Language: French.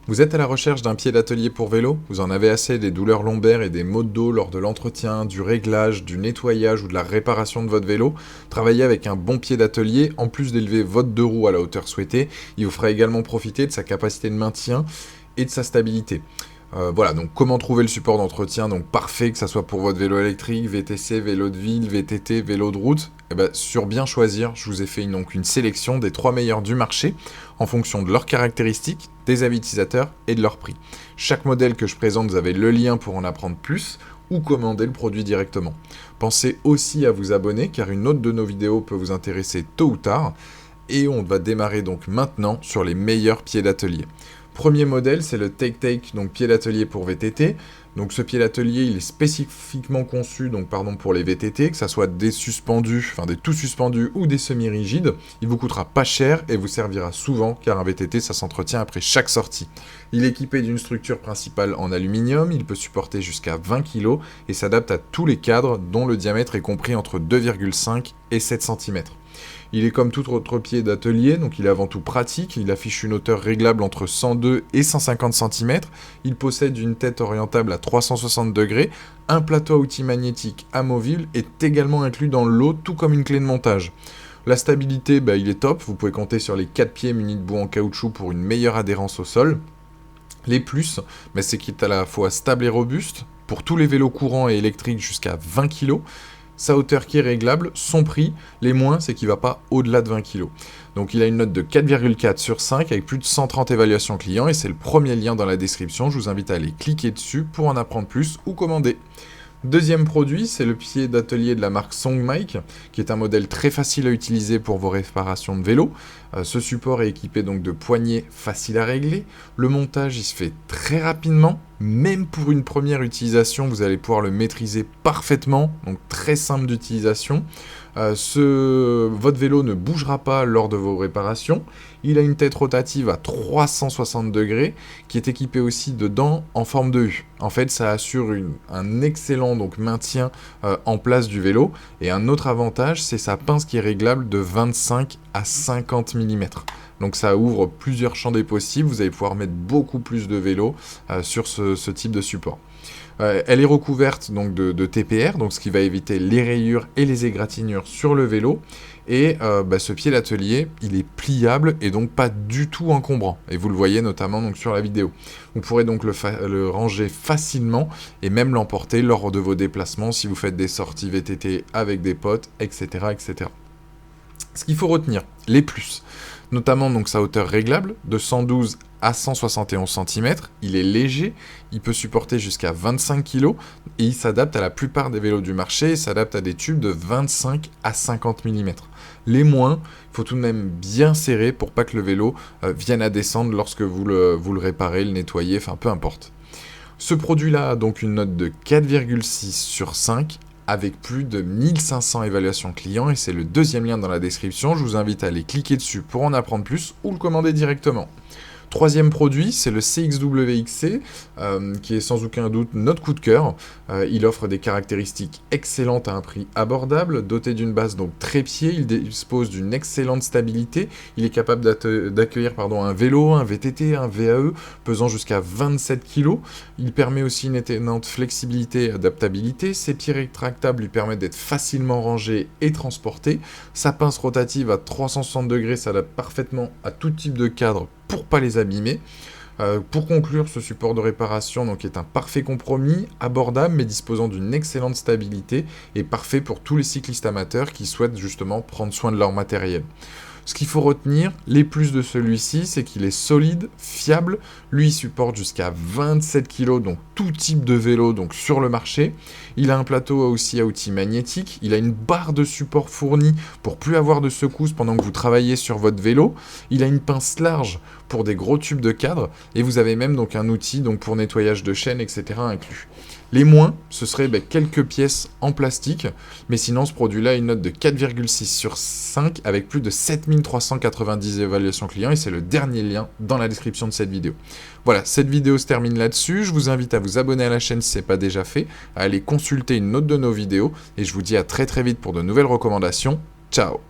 Vous êtes à la recherche d'un pied d'atelier pour vélo? Vous en avez assez des douleurs lombaires et des maux de dos lors de l'entretien, du réglage, du nettoyage ou de la réparation de votre vélo? Travailler avec un bon pied d'atelier, en plus d'élever votre deux roues à la hauteur souhaitée, il vous fera également profiter de sa capacité de maintien et de sa stabilité. Voilà, donc comment trouver le support d'entretien donc parfait, que ça soit pour votre vélo électrique, VTC, vélo de ville, VTT, vélo de route? Eh ben, sur Bien Choisir, je vous ai fait donc une sélection des 3 meilleurs du marché en fonction de leurs caractéristiques, des avis utilisateurs et de leur prix. Chaque modèle que je présente, vous avez le lien pour en apprendre plus ou commander le produit directement. Pensez aussi à vous abonner car une autre de nos vidéos peut vous intéresser tôt ou tard. Et on va démarrer donc maintenant sur les meilleurs pieds d'atelier. Premier modèle, c'est le Take, donc pied d'atelier pour VTT. Donc ce pied d'atelier, il est spécifiquement conçu pour les VTT, que ce soit des suspendus, enfin des tout suspendus ou des semi-rigides. Il vous coûtera pas cher et vous servira souvent car un VTT, ça s'entretient après chaque sortie. Il est équipé d'une structure principale en aluminium, il peut supporter jusqu'à 20 kg et s'adapte à tous les cadres dont le diamètre est compris entre 2,5 et 7 cm. Il est comme tout autre pied d'atelier, donc il est avant tout pratique, il affiche une hauteur réglable entre 102 et 150 cm, il possède une tête orientable à 360 degrés, un plateau à outils magnétique amovible est également inclus dans le lot, tout comme une clé de montage. La stabilité, il est top, vous pouvez compter sur les 4 pieds munis de bout en caoutchouc pour une meilleure adhérence au sol. Les plus, c'est qu'il est à la fois stable et robuste, pour tous les vélos courants et électriques jusqu'à 20 kg, sa hauteur qui est réglable, son prix, les moins, c'est qu'il ne va pas au-delà de 20 kg. Donc il a une note de 4,4 sur 5 avec plus de 130 évaluations clients et c'est le premier lien dans la description. Je vous invite à aller cliquer dessus pour en apprendre plus ou commander. Deuxième produit, c'est le pied d'atelier de la marque Songmike, qui est un modèle très facile à utiliser pour vos réparations de vélo. Ce support est équipé donc de poignées faciles à régler. Le montage, il se fait très rapidement. Même pour une première utilisation, vous allez pouvoir le maîtriser parfaitement, donc très simple d'utilisation. Votre vélo ne bougera pas lors de vos réparations. Il a une tête rotative à 360 degrés qui est équipée aussi dedans en forme de U. En fait, ça assure un excellent maintien en place du vélo. Et un autre avantage, c'est sa pince qui est réglable de 25 à 50 mm. Donc ça ouvre plusieurs champs des possibles. Vous allez pouvoir mettre beaucoup plus de vélos sur ce type de support. Elle est recouverte donc de TPR, donc ce qui va éviter les rayures et les égratignures sur le vélo. Et ce pied d'atelier, il est pliable et donc pas du tout encombrant. Et vous le voyez notamment donc sur la vidéo. Vous pourrez donc le ranger facilement et même l'emporter lors de vos déplacements si vous faites des sorties VTT avec des potes, etc., etc. Ce qu'il faut retenir, les plus, notamment donc sa hauteur réglable de 112 à 171 cm, il est léger, il peut supporter jusqu'à 25 kg et il s'adapte à la plupart des vélos du marché, il s'adapte à des tubes de 25 à 50 mm. Les moins, il faut tout de même bien serrer pour pas que le vélo vienne à descendre lorsque vous le réparez, le nettoyez, enfin peu importe. Ce produit-là a donc une note de 4,6 sur 5 avec plus de 1500 évaluations clients et c'est le deuxième lien dans la description. Je vous invite à aller cliquer dessus pour en apprendre plus ou le commander directement. Troisième produit, c'est le CXW-XC, qui est sans aucun doute notre coup de cœur. Il offre des caractéristiques excellentes à un prix abordable, doté d'une base donc trépied, il dispose d'une excellente stabilité, il est capable d'accueillir un vélo, un VTT, un VAE, pesant jusqu'à 27 kg. Il permet aussi une étonnante flexibilité et adaptabilité, ses pieds rétractables lui permettent d'être facilement rangés et transportés, sa pince rotative à 360 degrés s'adapte parfaitement à tout type de cadre pour pas les abîmer. Pour conclure, ce support de réparation est un parfait compromis, abordable mais disposant d'une excellente stabilité et parfait pour tous les cyclistes amateurs qui souhaitent justement prendre soin de leur matériel. Ce qu'il faut retenir, les plus de celui-ci, c'est qu'il est solide, fiable. Lui, il supporte jusqu'à 27 kg, donc tout type de vélo donc sur le marché. Il a un plateau aussi à outils magnétiques. Il a une barre de support fournie pour plus avoir de secousses pendant que vous travaillez sur votre vélo. Il a une pince large pour des gros tubes de cadre. Et vous avez même un outil pour nettoyage de chaînes, etc. inclus. Les moins, ce serait quelques pièces en plastique, mais sinon ce produit-là a une note de 4,6 sur 5 avec plus de 7390 évaluations clients et c'est le dernier lien dans la description de cette vidéo. Voilà, cette vidéo se termine là-dessus, je vous invite à vous abonner à la chaîne si ce n'est pas déjà fait, à aller consulter une autre de nos vidéos et je vous dis à très très vite pour de nouvelles recommandations. Ciao!